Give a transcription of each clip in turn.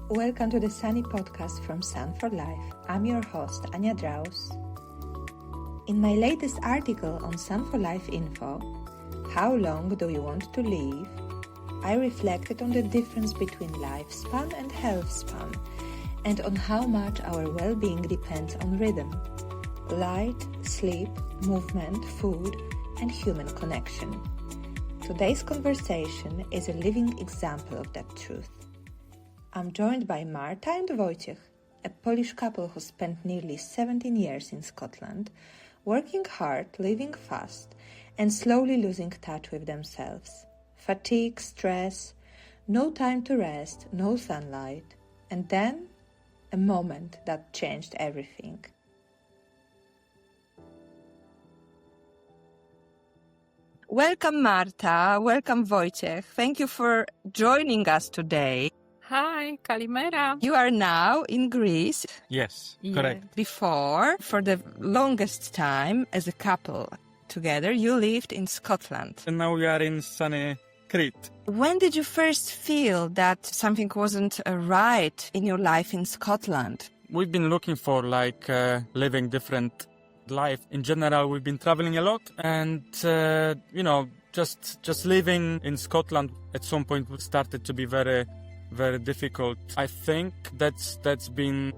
Welcome to the Sunny Podcast from Sun for Life. I'm your host, Ania Draus. In my latest article on Sun for Life Info, How Long Do You Want to Live?, I reflected on the difference between lifespan and health span, and on how much our well-being depends on rhythm, light, sleep, movement, food, and human connection. Today's conversation is a living example of that truth. I'm joined by Marta and Wojciech, a Polish couple who spent nearly 17 years in Scotland, working hard, living fast, and slowly losing touch with themselves. Fatigue, stress, no time to rest, no sunlight, and then a moment that changed everything. Welcome, Marta. Welcome, Wojciech. Thank you for joining us today. Hi, Kalimera. You are now in Greece. Yes, correct. Before, for the longest time, as a couple together, you lived in Scotland. And now we are in sunny Crete. When did you first feel that something wasn't right in your life in Scotland? We've been looking for living different life. In general, we've been traveling a lot and, just living in Scotland at some point started to be very, very difficult. I think that's been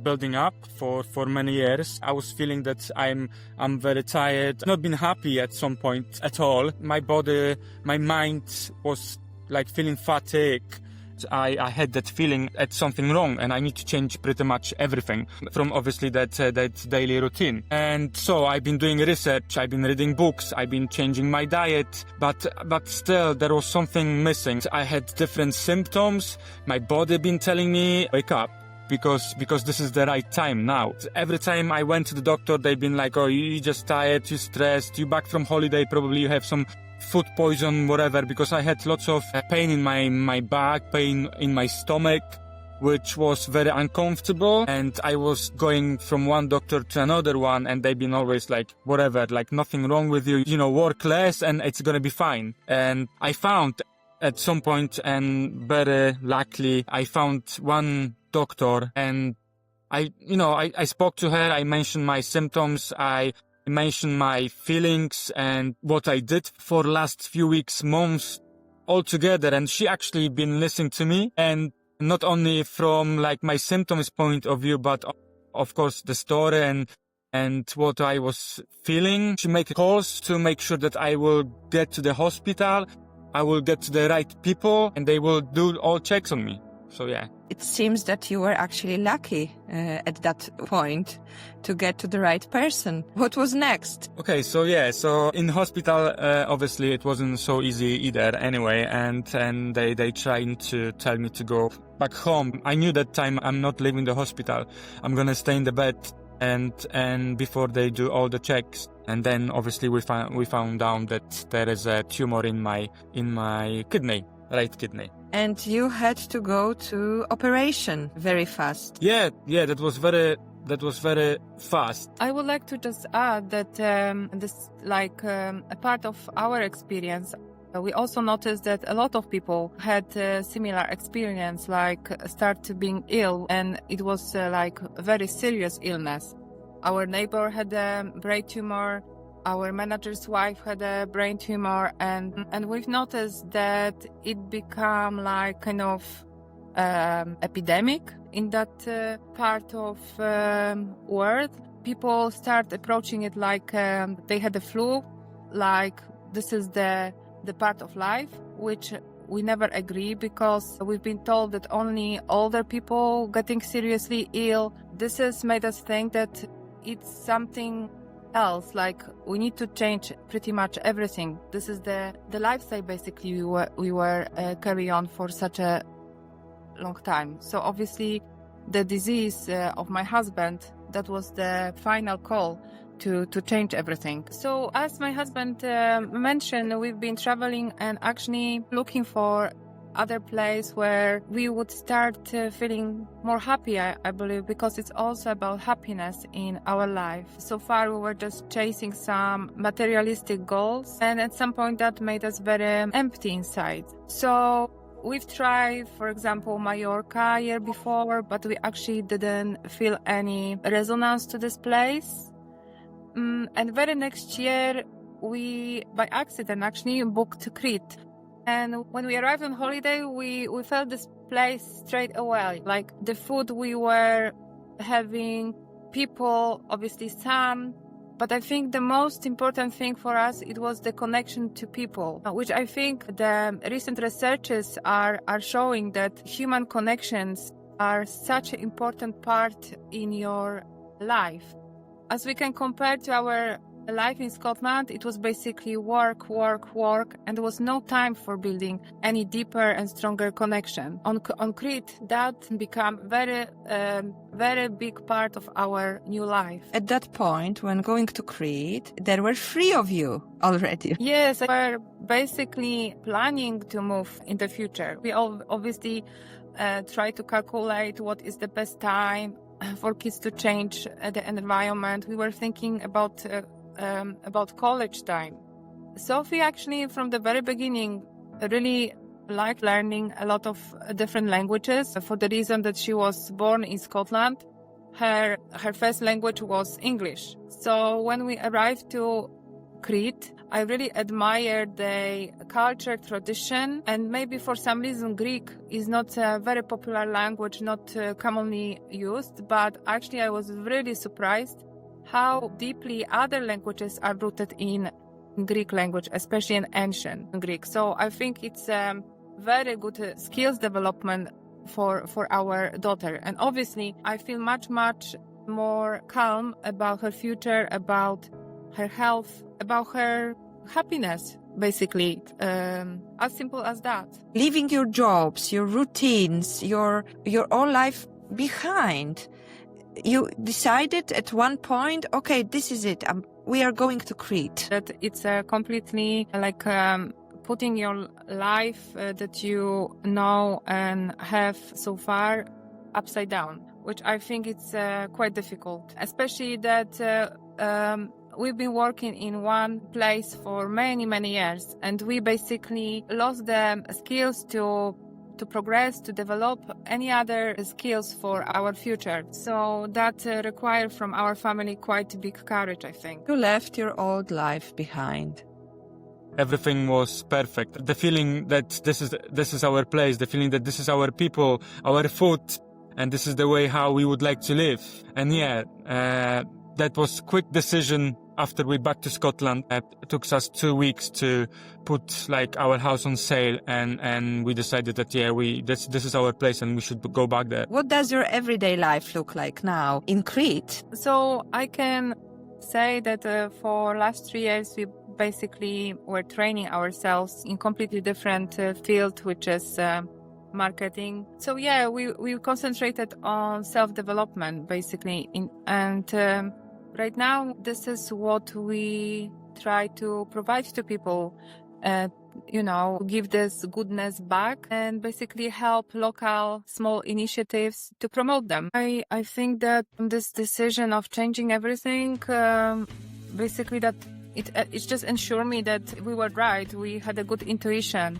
building up for many years. I was feeling that I'm very tired, not been happy at some point at all. My body, my mind was feeling fatigue. I had that feeling that something wrong and I need to change pretty much everything from obviously that daily routine. And so I've been doing research, I've been reading books, I've been changing my diet, but still there was something missing. I had different symptoms. My body been telling me, wake up. Because this is the right time now. Every time I went to the doctor, they've been like, oh, you're just tired, you're stressed, you're back from holiday, probably you have some food poison, whatever, because I had lots of pain in my back, pain in my stomach, which was very uncomfortable. And I was going from one doctor to another one, and they've been always like, whatever, nothing wrong with you, work less and it's gonna be fine. And I found at some point, and very luckily, I found one doctor, and I spoke to her, I mentioned my symptoms, I mentioned my feelings and what I did for last few weeks, months altogether, and she actually been listening to me, and not only from my symptoms point of view, but of course the story and what I was feeling. She made calls to make sure that I will get to the hospital, I will get to the right people, and they will do all checks on me. So yeah. It seems that you were actually lucky at that point to get to the right person. What was next? Okay, so in hospital, obviously it wasn't so easy either anyway, and they trying to tell me to go back home. I knew that time I'm not leaving the hospital. I'm gonna stay in the bed and before they do all the checks. And then obviously we found out that there is a tumor in my kidney, right kidney. And you had to go to operation very fast. Yeah, that was very fast. I would like to just add that this, a part of our experience, we also noticed that a lot of people had a similar experience, start being ill, and it was a very serious illness. Our neighbor had a brain tumor. Our manager's wife had a brain tumor, and we've noticed that it become epidemic in that part of world. People start approaching it they had the flu, this is the part of life, which we never agree, because we've been told that only older people getting seriously ill. This has made us think that it's something else, we need to change pretty much everything. This is the lifestyle basically we were carry on for such a long time. So obviously the disease of my husband, that was the final call to change everything. So as my husband mentioned, we've been traveling and actually looking for other place where we would start feeling more happy, I believe, because it's also about happiness in our life. So far, we were just chasing some materialistic goals, and at some point that made us very empty inside. So We've tried, for example, Mallorca year before, but we actually didn't feel any resonance to this place. And very next year, we, by accident, actually booked Crete. And when we arrived on holiday, we felt this place straight away. Like the food we were having, people, obviously sun. But I think the most important thing for us, it was the connection to people, which I think the recent researches are showing that human connections are such an important part in your life. As we can compare to our life in Scotland, it was basically work, and there was no time for building any deeper and stronger connection. On Crete, that became very big part of our new life. At that point, when going to Crete, there were 3 of you already. Yes, we were basically planning to move in the future. We all obviously try to calculate what is the best time for kids to change the environment. We were thinking about college time. Sophie actually from the very beginning really liked learning a lot of different languages for the reason that she was born in Scotland. Her first language was English. So when we arrived to Crete, I really admired the culture, tradition, and maybe for some reason Greek is not a very popular language, not commonly used, but actually I was really surprised how deeply other languages are rooted in Greek language, especially in ancient Greek. So I think it's very good skills development for our daughter. And obviously, I feel much more calm about her future, about her health, about her happiness, basically. As simple as that. Leaving your jobs, your routines, your own life behind. You decided at one point, okay, this is it. We are going to Crete. That it's completely like putting your life that you know and have so far upside down, which I think it's quite difficult, especially that we've been working in one place for many years, and we basically lost the skills to progress, to develop any other skills for our future. So that required from our family quite big courage, I think. You left your old life behind. Everything was perfect. The feeling that this is our place, the feeling that this is our people, our food, and this is the way how we would like to live. And that was quick decision. After we back to Scotland, it took us 2 weeks to put our house on sale, and we decided that this is our place and we should go back there. What does your everyday life look like now in Crete? So I can say that for last 3 years we basically were training ourselves in completely different field, which is marketing. So we concentrated on self-development basically, right now, this is what we try to provide to people, give this goodness back and basically help local small initiatives to promote them. I think that this decision of changing everything, basically that it just ensured me that we were right. We had a good intuition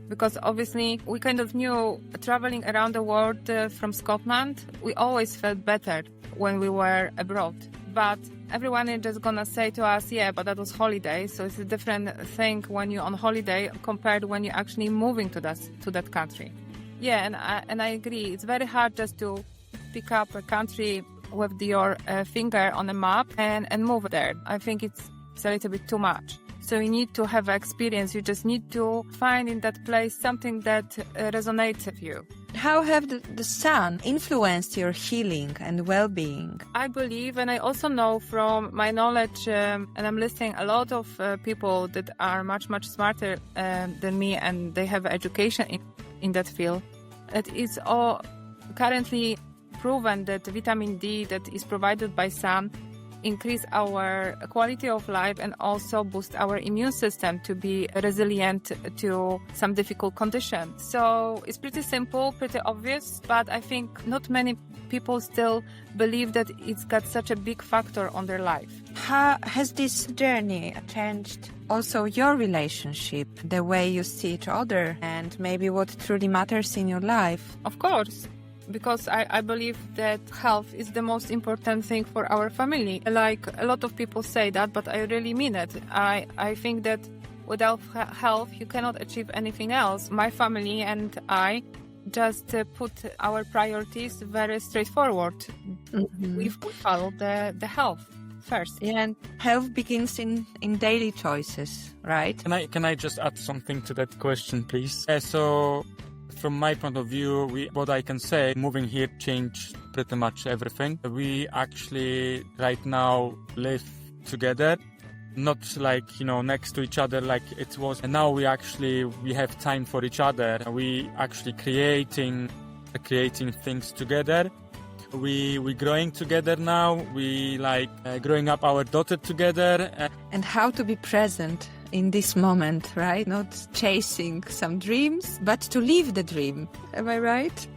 because obviously we kind of knew traveling around the world from Scotland, we always felt better when we were abroad. But everyone is just gonna say to us, but that was holiday. So it's a different thing when you're on holiday compared when you're actually moving to that country. And I agree. It's very hard just to pick up a country with your finger on a map and move there. I think it's a little bit too much. So you need to have experience. You just need to find in that place something that resonates with you. How have the sun influenced your healing and well-being? I believe, and I also know from my knowledge, and I'm listening a lot of people that are much smarter than me, and they have education in that field. It is all currently proven that vitamin D that is provided by sun increase our quality of life and also boost our immune system to be resilient to some difficult conditions. So it's pretty simple, pretty obvious, but I think not many people still believe that it's got such a big factor on their life. How has this journey changed also your relationship, the way you see each other, and maybe what truly matters in your life? Of course, because I believe that health is the most important thing for our family. Like a lot of people say that, but I really mean it. I think that without health, you cannot achieve anything else. My family and I just put our priorities very straightforward. Mm-hmm. We follow the health first. Yeah, and health begins in daily choices, right? Can I just add something to that question, please? So, from my point of view, what I can say, moving here changed pretty much everything. We actually right now live together, not like, next to each other like it was. And now we have time for each other. We actually creating things together. We're growing together now. We growing up our daughter together. And how to be present in this moment, right? Not chasing some dreams, but to live the dream. Am I right?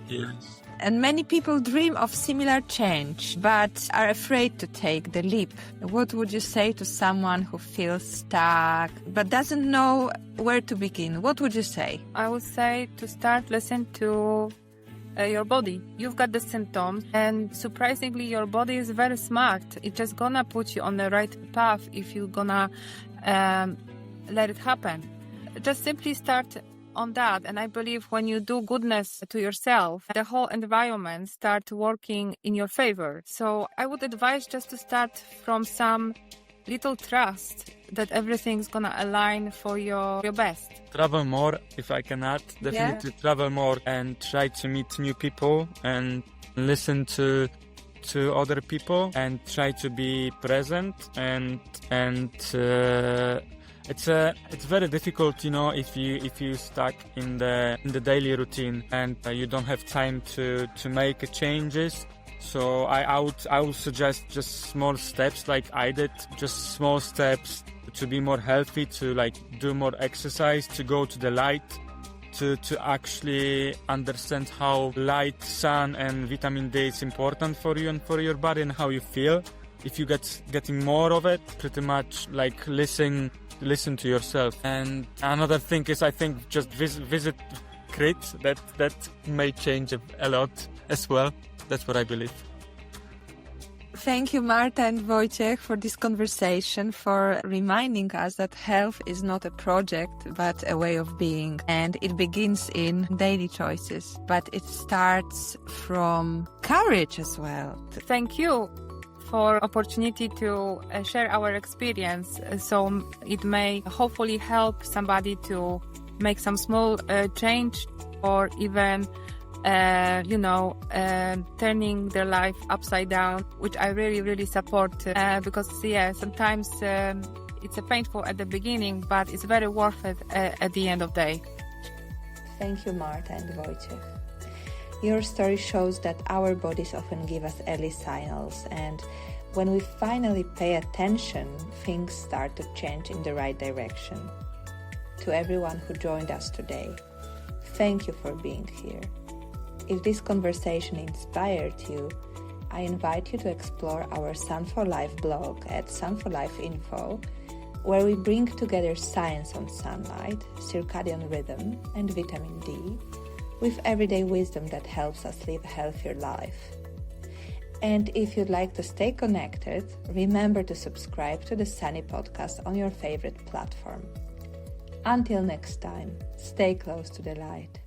Yes. And many people dream of similar change, but are afraid to take the leap. What would you say to someone who feels stuck, but doesn't know where to begin? What would you say? I would say to start listen to your body. You've got the symptoms, and surprisingly your body is very smart. It's just gonna put you on the right path if you're gonna let it happen. Just simply start on that, and I believe when you do goodness to yourself, the whole environment start working in your favor. So I would advise just to start from some little trust that everything's gonna align for your best. Travel more, if I can add. Definitely travel more and try to meet new people and listen to other people and try to be present and it's very difficult, if you stuck in the daily routine and you don't have time to make changes. So I would suggest just small steps like I did, just small steps to be more healthy, to do more exercise, to go to the light, to actually understand how light, sun and vitamin D is important for you and for your body and how you feel. If you getting more of it, pretty much listen to yourself. And another thing is, I think, just visit Crete. That may change a lot as well. That's what I believe. Thank you, Marta and Wojciech, for this conversation, for reminding us that health is not a project, but a way of being. And it begins in daily choices, but it starts from courage as well. Thank you for opportunity to share our experience, so it may hopefully help somebody to make some small change, or even turning their life upside down, which I really, really support, because sometimes it's painful at the beginning, but it's very worth it at the end of the day. Thank you, Marta and Wojciech. Your story shows that our bodies often give us early signals, and when we finally pay attention, things start to change in the right direction. To everyone who joined us today, thank you for being here. If this conversation inspired you, I invite you to explore our Sun for Life blog at sun4life.info, where we bring together science on sunlight, circadian rhythm, and vitamin D, with everyday wisdom that helps us live a healthier life. And if you'd like to stay connected, remember to subscribe to the Sunny podcast on your favorite platform. Until next time, stay close to the light.